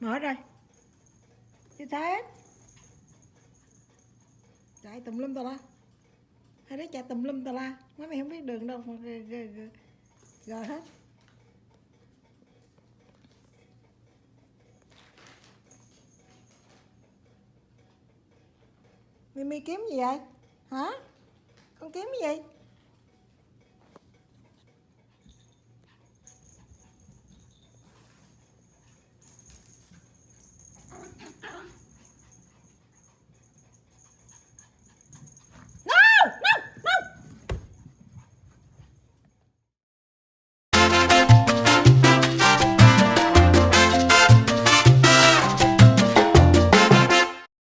Mở rồi. Như thế. Chạy tùm lum tà la. Hai đứa chạy tùm lum tà la. Má mày không biết đường đâu mà rồi hết. Mimi kiếm gì vậy? Hả? Con kiếm cái gì?